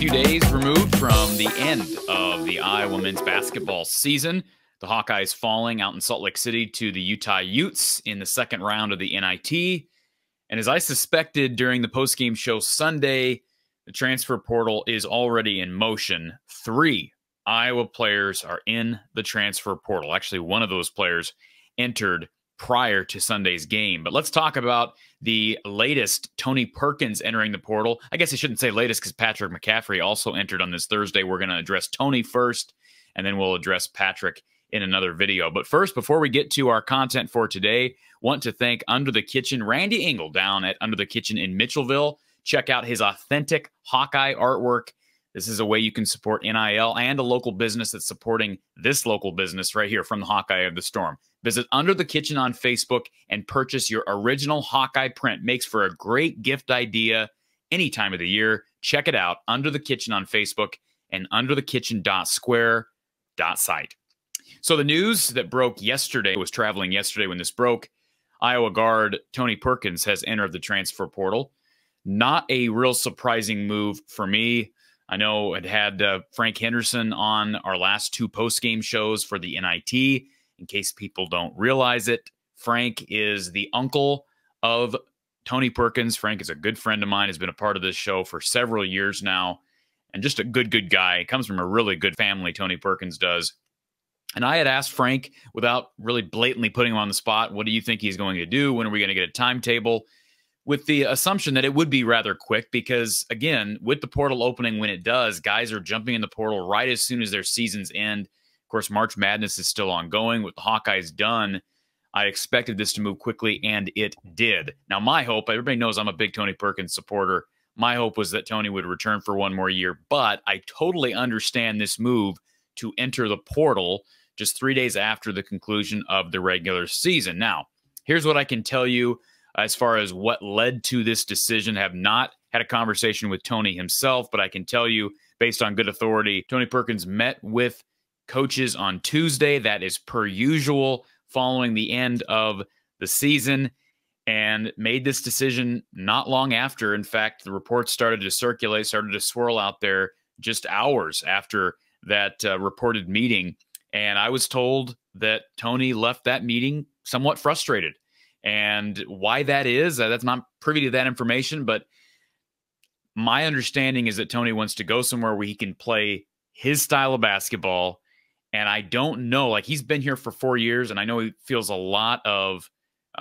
few days removed from the end of the Iowa men's basketball season. The Hawkeyes falling out in Salt Lake City to the Utah Utes in the second round of the NIT. And as I suspected during the postgame show Sunday, the transfer portal is already in motion. 3 Iowa players are in the transfer portal. Actually, one of those players entered prior to Sunday's game. But let's talk about the latest, Tony Perkins entering the portal. I guess I shouldn't say latest because Patrick McCaffrey also entered on this Thursday. We're going to address Tony first, and then we'll address Patrick in another video. But first, before we get to our content for today, want to thank Under the Kitchen, Randy Engel down at Under the Kitchen in Mitchellville. Check out his authentic Hawkeye artwork. This is a way you can support NIL and a local business that's supporting this local business right here from the Hawkeye of the Storm. Visit Under the Kitchen on Facebook and purchase your original Hawkeye print. Makes for a great gift idea any time of the year. Check it out, Under the Kitchen on Facebook and underthekitchen.square.site. So the news that broke yesterday, was traveling yesterday when this broke, Iowa guard Tony Perkins has entered the transfer portal. Not a real surprising move for me. I know it had Frank Henderson on our last 2 post-game shows for the NIT. In case people don't realize it, Frank is the uncle of Tony Perkins. Frank is a good friend of mine, has been a part of this show for several years now, and just a good guy. Comes from a really good family, Tony Perkins does. And I had asked Frank, without really blatantly putting him on the spot, what do you think he's going to do? When are we going to get a timetable? With the assumption that it would be rather quick because, again, with the portal opening when it does, guys are jumping in the portal right as soon as their seasons end. Of course, March Madness is still ongoing. With the Hawkeyes done, I expected this to move quickly, and it did. Now, my hope, everybody knows I'm a big Tony Perkins supporter. My hope was that Tony would return for one more year, but I totally understand this move to enter the portal just 3 days after the conclusion of the regular season. Now, here's what I can tell you as far as what led to this decision. I have not had a conversation with Tony himself, but I can tell you, based on good authority, Tony Perkins met with coaches on Tuesday. That is per usual following the end of the season, and made this decision not long after. In fact, the reports started to circulate, started to swirl out there just hours after that reported meeting. And I was told that Tony left that meeting somewhat frustrated. And why that is, that's not privy to that information, but my understanding is that Tony wants to go somewhere where he can play his style of basketball. And I don't know, like, he's been here for 4 years, and I know he feels a lot of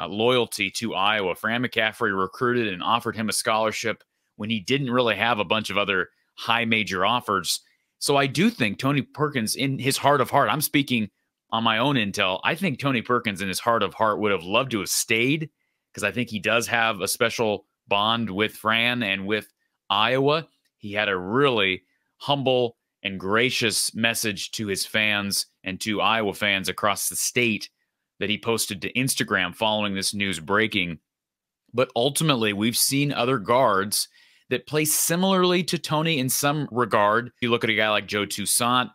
loyalty to Iowa. Fran McCaffrey recruited and offered him a scholarship when he didn't really have a bunch of other high major offers. So I do think Tony Perkins, in his heart of heart, I'm speaking on my own intel, I think Tony Perkins in his heart of heart would have loved to have stayed, because I think he does have a special bond with Fran and with Iowa. He had a really humble and gracious message to his fans and to Iowa fans across the state that he posted to Instagram following this news breaking. But ultimately, we've seen other guards that play similarly to Tony in some regard. You look at a guy like Joe Toussaint,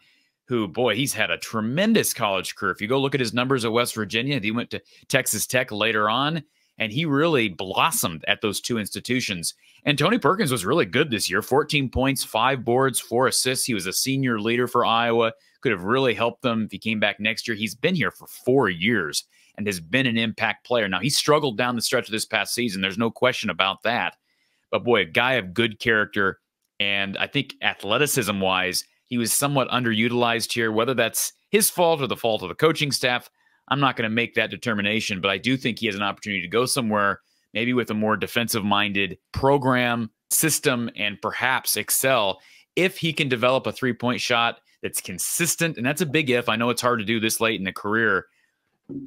who, boy, he's had a tremendous college career. If you go look at his numbers at West Virginia, he went to Texas Tech later on, and he really blossomed at those 2 institutions. And Tony Perkins was really good this year. 14 points, 5 boards, 4 assists. He was a senior leader for Iowa. Could have really helped them if he came back next year. He's been here for 4 years and has been an impact player. Now, he struggled down the stretch of this past season. There's no question about that. But, boy, a guy of good character. And I think athleticism-wise, he was somewhat underutilized here. Whether that's his fault or the fault of the coaching staff, I'm not going to make that determination. But I do think he has an opportunity to go somewhere, maybe with a more defensive-minded program, system, and perhaps excel if he can develop a three-point shot that's consistent. And that's a big if. I know it's hard to do this late in the career.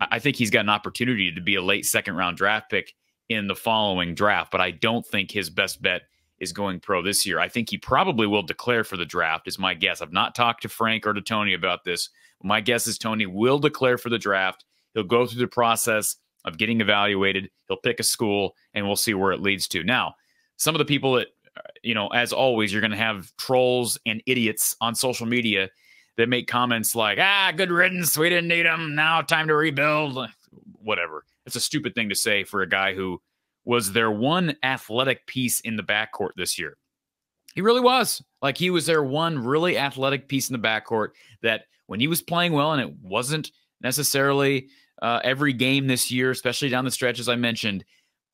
I think he's got an opportunity to be a late second-round draft pick in the following draft, but I don't think his best bet is going pro this year. I think he probably will declare for the draft, is my guess. I've not talked to Frank or to Tony about this. My guess is Tony will declare for the draft. He'll go through the process of getting evaluated. He'll pick a school, and we'll see where it leads to. Now, some of the people that, you know, as always, you're going to have trolls and idiots on social media that make comments like, good riddance, we didn't need him, now time to rebuild, whatever. It's a stupid thing to say for a guy who was their one athletic piece in the backcourt this year. He really was. Like, he was their one really athletic piece in the backcourt that when he was playing well, and it wasn't necessarily every game this year, especially down the stretch, as I mentioned,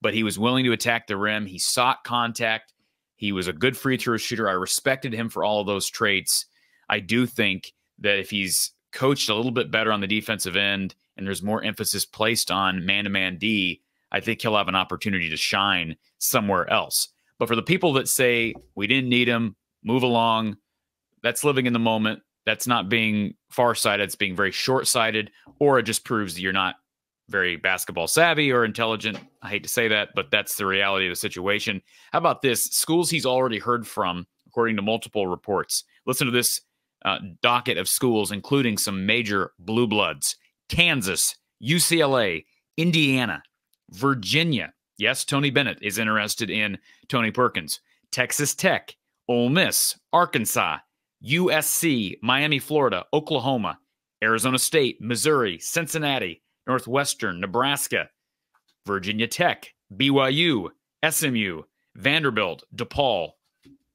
but he was willing to attack the rim. He sought contact. He was a good free throw shooter. I respected him for all of those traits. I do think that if he's coached a little bit better on the defensive end and there's more emphasis placed on man-to-man D, I think he'll have an opportunity to shine somewhere else. But for the people that say we didn't need him, move along, that's living in the moment. That's not being farsighted. It's being very short-sighted, or it just proves that you're not very basketball savvy or intelligent. I hate to say that, but that's the reality of the situation. How about this? Schools he's already heard from, according to multiple reports. Listen to this docket of schools, including some major blue bloods: Kansas, UCLA, Indiana, Virginia. Yes, Tony Bennett is interested in Tony Perkins. Texas Tech, Ole Miss, Arkansas, USC, Miami, Florida, Oklahoma, Arizona State, Missouri, Cincinnati, Northwestern, Nebraska, Virginia Tech, BYU, SMU, Vanderbilt, DePaul.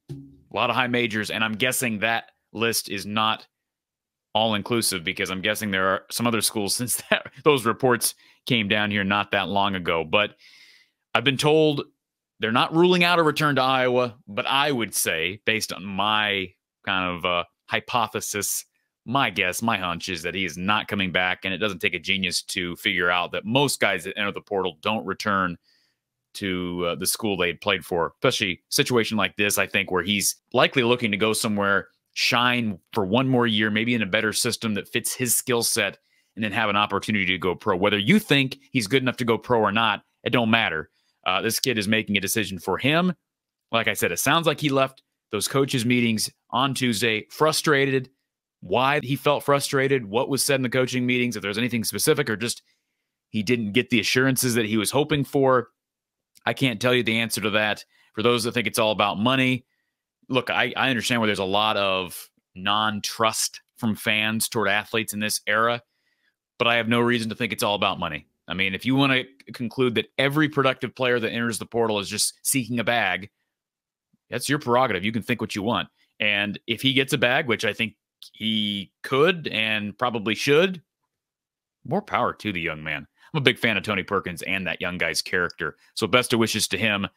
A lot of high majors, and I'm guessing that list is not all-inclusive because I'm guessing there are some other schools since those reports came down here not that long ago. But I've been told they're not ruling out a return to Iowa, but I would say, based on my kind of hypothesis, my guess, my hunch is that he is not coming back, and it doesn't take a genius to figure out that most guys that enter the portal don't return to the school they played for, especially a situation like this, I think, where he's likely looking to go somewhere, shine for one more year, maybe in a better system that fits his skill set, and then have an opportunity to go pro. Whether you think he's good enough to go pro or not, it don't matter. This kid is making a decision for him. Like I said, it sounds like he left those coaches' meetings on Tuesday frustrated. Why he felt frustrated, what was said in the coaching meetings, if there's anything specific, or just he didn't get the assurances that he was hoping for, I can't tell you the answer to that. For those that think it's all about money, look, I understand where there's a lot of non-trust from fans toward athletes in this era, but I have no reason to think it's all about money. I mean, if you want to conclude that every productive player that enters the portal is just seeking a bag, that's your prerogative. You can think what you want. And if he gets a bag, which I think he could and probably should, more power to the young man. I'm a big fan of Tony Perkins and that young guy's character. So best of wishes to him.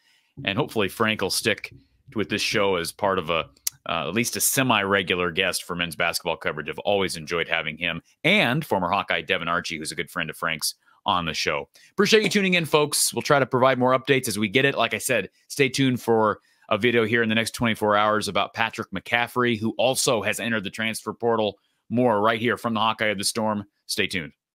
And hopefully Frank will stick with this show as part of at least a semi-regular guest for men's basketball coverage. I've always enjoyed having him, and former Hawkeye Devin Archie, who's a good friend of Frank's, on the show. Appreciate you tuning in, folks. We'll try to provide more updates as we get it. Like I said, stay tuned for a video here in the next 24 hours about Patrick McCaffrey, who also has entered the transfer portal. More right here from the Hawkeye of the Storm. Stay tuned.